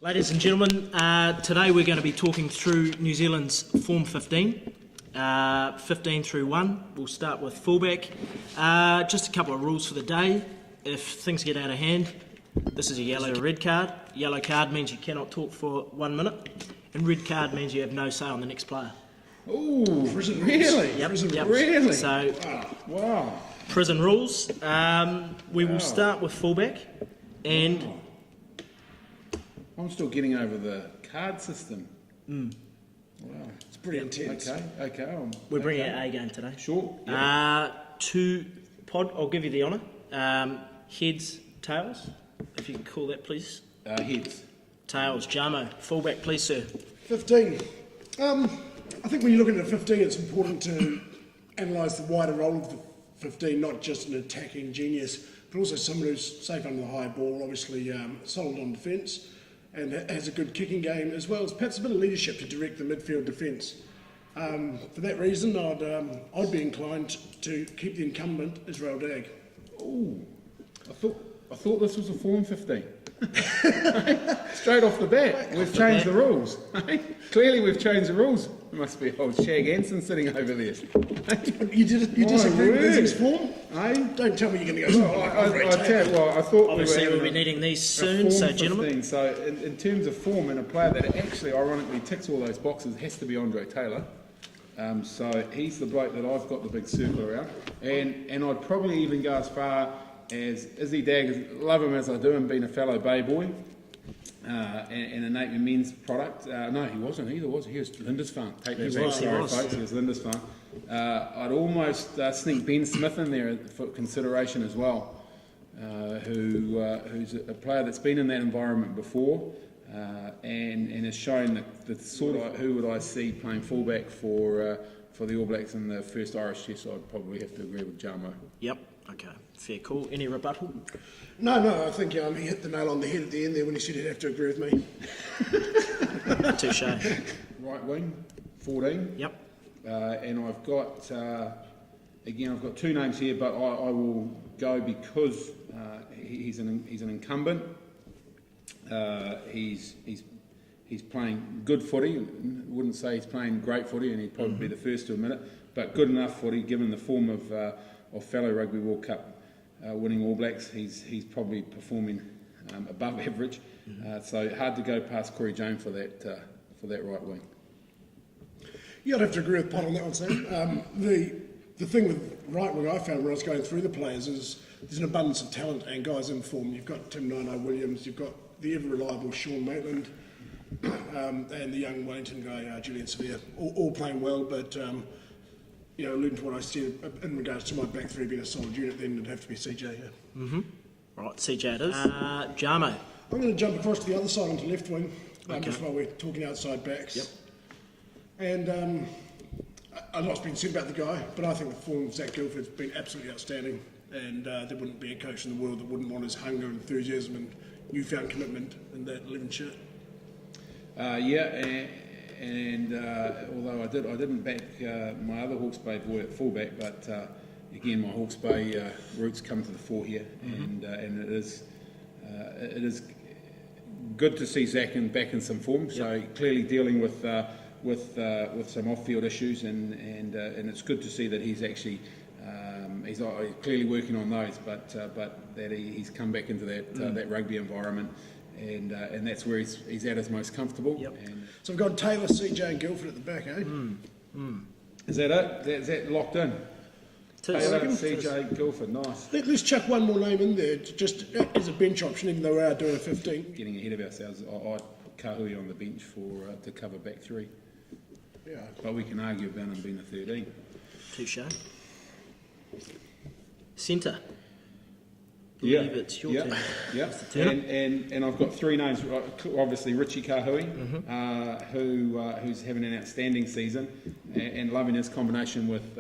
Ladies and gentlemen, today we're going to be talking through New Zealand's Form 15, 15 through 1. We'll start with fullback. Just a couple of rules for the day. If things get out of hand, this is a yellow or red card. Yellow card means you cannot talk for 1 minute, and red card means you have no say on the next player. Ooh, really? Yep. Really? So, Wow. prison rules. We will start with fullback, and I'm still getting over the card system. Mm. Wow. It's pretty intense. Okay. we're bringing our A game today. Sure. Yeah. To Pod, I'll give you the honour. Heads, tails, if you can call that, please. Heads. Tails. Jarmo, fullback, please, sir. 15. I think when you're looking at 15, it's important to analyse the wider role of the 15, not just an attacking genius, but also someone who's safe under the high ball, obviously solid on defence, and has a good kicking game, as well as perhaps a bit of leadership to direct the midfield defence. For that reason, I'd be inclined to keep the incumbent Israel Dag. Ooh. I thought this was a Form 15. Straight off the bat, we've changed the rules. Clearly we've changed the rules. There must be old Shag Anson sitting over there. You disagree with this form? Don't tell me you're going to go. I thought Obviously, we were we'll be needing these soon, so gentlemen. So in terms of form, and a player that actually ironically ticks all those boxes has to be Andre Taylor. So he's the bloke that I've got the big circle around. And I'd probably even go as far as Izzy Dag, love him as I do, and being a fellow Bay boy, and a Napier men's product. No, he wasn't either, was he? He was Lindisfarne. Take that back, sorry folks, he was Lindisfarne. I'd almost sneak Ben Smith in there for consideration as well, who's a player that's been in that environment before, and has shown the sort of who would I see playing fullback for the All Blacks in the first Irish Test. So I'd probably have to agree with Jarmo. Yep. Okay. Fair call. Any rebuttal? No, I think he hit the nail on the head at the end there when he said he'd have to agree with me. Touche. Right wing, 14. Yep. And I've got two names here, but I will go because he's an incumbent. He's playing good footy. Wouldn't say he's playing great footy, and he'd probably be the first to admit it. But good enough footy, given the form of fellow Rugby World Cup winning All Blacks. He's probably performing above average. So hard to go past Corey Jones for that right wing. Yeah, I'd have to agree with Pot on that one, Sam. The thing with right wing I found when I was going through the players is there's an abundance of talent and guys in form. You've got Tim Nino-Williams, you've got the ever-reliable Sean Maitland, and the young Wellington guy, Julian Sevilla, all playing well, but alluding to what I said in regards to my back three being a solid unit, then it'd have to be CJ, yeah. Right, CJ it is. Jarmo. I'm going to jump across to the other side onto left wing, just while we're talking outside backs. Yep. And a lot's been said about the guy, but I think the form of Zach Guildford's been absolutely outstanding, and there wouldn't be a coach in the world that wouldn't want his hunger, enthusiasm and newfound commitment in that 11 shirt. And although I didn't back my other Hawke's Bay boy at fullback, but again my Hawke's Bay roots come to the fore here, and it is good to see Zach back in some form. So clearly dealing with some off-field issues, and it's good to see that he's actually he's clearly working on those, but that he's come back into that rugby environment. And that's where he's at his most comfortable. Yep. And so we've got Taylor, CJ and Guildford at the back, eh? Is that it? Is that locked in? Taylor, CJ, Guildford, nice. Let's chuck one more name in there, just as a bench option, even though we are doing a 15. Getting ahead of ourselves, I'd put Kahui on the bench to cover back three. Yeah. But we can argue about him being a 13. Touche. Centre. Yeah, It's your turn. Yeah. And I've got three names. Obviously, Richie Kahui, who's having an outstanding season, and loving his combination with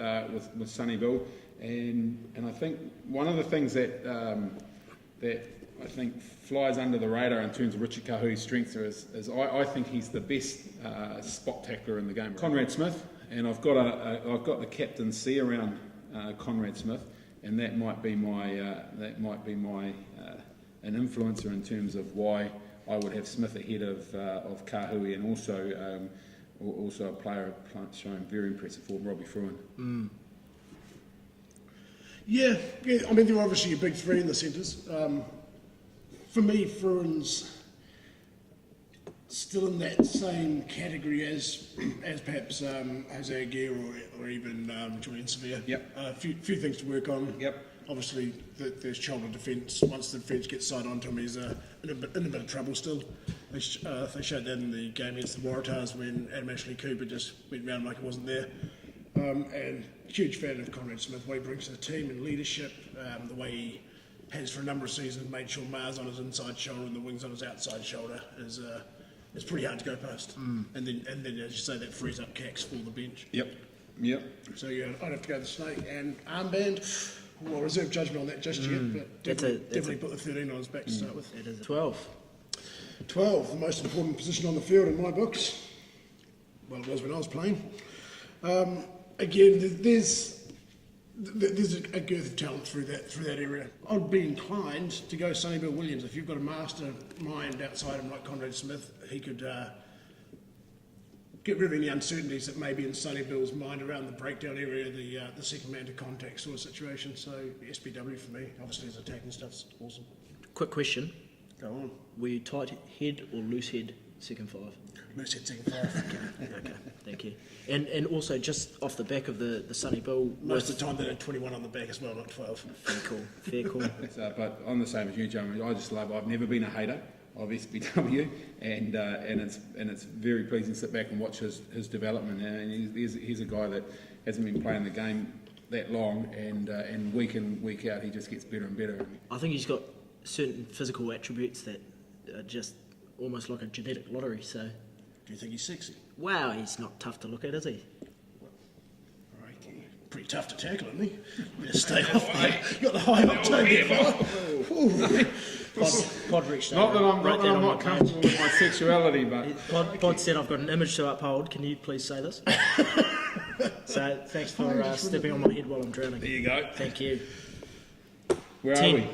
Sonny Bill. And I think one of the things that I think flies under the radar in terms of Richie Kahui's strengths is I think he's the best spot tackler in the game. Conrad Smith, and I've got the captain C around Conrad Smith. And that might be my an influencer in terms of why I would have Smith ahead of Kahui, and also a player showing very impressive form, Robbie Fruin. Yeah, I mean, they're obviously a big three in the centres. For me, Fruin's still in that same category as perhaps Jose Aguirre or even Julian Sevilla. Yep. A few things to work on. Yep. Obviously, there's shoulder defence. Once the defence gets side onto him, he's in a bit of trouble still. They showed that in the game against the Waratahs when Adam Ashley Cooper just went round like he wasn't there. And huge fan of Conrad Smith, what he brings to the team and leadership, the way he has for a number of seasons made sure Mars on his inside shoulder and the wings on his outside shoulder is it's pretty hard to go past. And then as you say, that frees up Cax for the bench. Yep. So yeah, I'd have to go the snake and armband. Well, I'll reserve judgment on that just yet, but definitely put the 13 on his back to start with. It is 12. 12, the most important position on the field in my books. Well, it was when I was playing. Again, there's a girth of talent through that area. I'd be inclined to go Sonny Bill Williams. If you've got a mastermind outside him like Conrad Smith, he could get rid of any uncertainties that may be in Sonny Bill's mind around the breakdown area, the second man to contact sort of situation. So SBW for me, obviously his attacking stuff's awesome. Quick question. Go on. Were you tight head or loose head second five? Loose head second five. Okay, thank you. And also, just off the back of the Sonny Bill... Most of the time they had 21 on the back as well, not 12. Fair call. But I'm the same as you, Jarmo. I've never been a hater of SBW, and it's very pleasing to sit back and watch his development. And he's a guy that hasn't been playing the game that long, and week in, week out, he just gets better and better. I think he's got certain physical attributes that are just almost like a genetic lottery, so... Do you think he's sexy? Wow, he's not tough to look at, is he? Pretty tough to tackle, isn't he? Better stay off there. You got the high octane there, fella. Pod reached Not that I'm wrote that on not my comfortable with my sexuality, but... Pod said I've got an image to uphold. Can you please say this? So thanks for stepping on my head while I'm drowning. There you go. Thank you. Where 10. are we?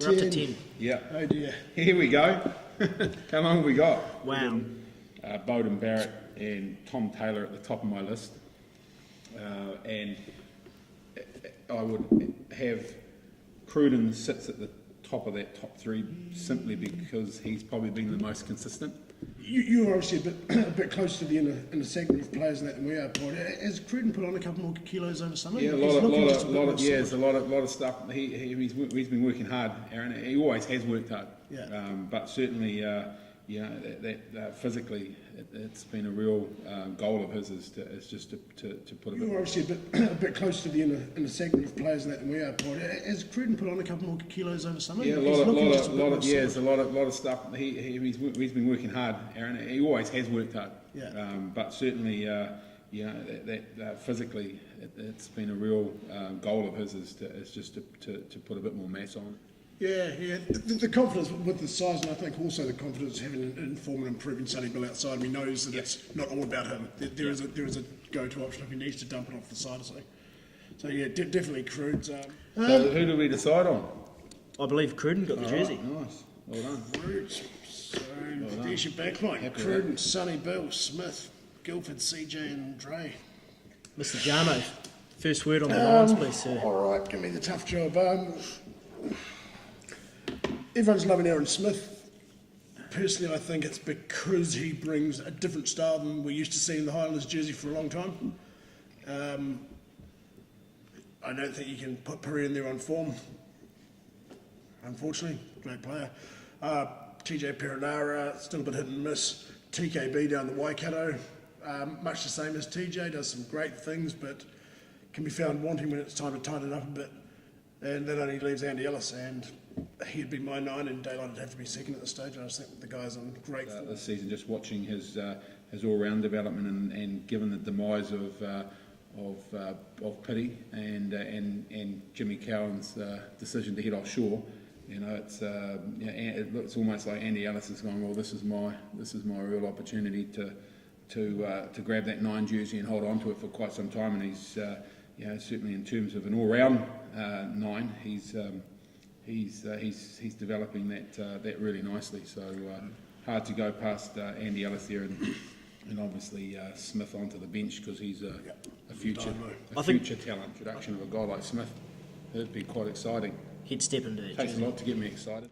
We're up to 10. Yeah. Oh dear. Here we go. How long have we got? Wow. Bowden Barrett and Tom Taylor at the top of my list. And I would have Cruden sits at the top of that top three simply because he's probably been the most consistent. You're obviously a bit closer to the inner segment of players than that than we are, Paul. Has Cruden put on a couple more kilos over summer? Yeah, a lot of stuff. He's been working hard, Aaron. He always has worked hard. Yeah. But certainly, that physically, it's been a real goal of his is just to put a bit. You're obviously a bit closer to the inner segment of players than that than we are, Paul. Has Cruden put on a couple more kilos over summer? Yeah, a lot of stuff. He's been working hard, Aaron. He always has worked hard. Yeah. But certainly, physically, it's been a real goal of his is just to put a bit more mass on. Yeah. The confidence with the size, and I think also the confidence having an form and improving Sonny Bill outside him. He knows that it's not all about him. There is a go-to option if he needs to dump it off the side or something. So yeah, definitely Crude's. So who do we decide on? I believe Cruden got the jersey. Right, nice. Well done. Crude's. So there's your backline. Cruden, Sonny Bill, Smith, Guildford, CJ and Dre. Mr. Jarmo, first word on the lines, please, sir. All right, give me the tough job. Everyone's loving Aaron Smith. Personally, I think it's because he brings a different style than we're used to seeing in the Highlanders jersey for a long time. I don't think you can put Perry in there on form. Unfortunately, great player. TJ Perinara, still a bit hit and miss. TKB down the Waikato, much the same as TJ, does some great things, but can be found wanting when it's time to tighten it up a bit. And that only leaves Andy Ellis, and he'd be my 9, and Daylight would have to be second at this stage. I just think the guy's on great form. This season, just watching his all-round development, and given the demise of Pity and Jimmy Cowan's decision to head offshore, it looks almost like Andy Ellis is going, well, this is my real opportunity to grab that 9 jersey and hold on to it for quite some time, and he's certainly in terms of an all-round 9, he's developing that really nicely. So hard to go past Andy Ellis there and obviously Smith onto the bench because he's a future talent. Introduction of a guy like Smith, it'd be quite exciting. He'd step into that. Takes a lot to get me excited.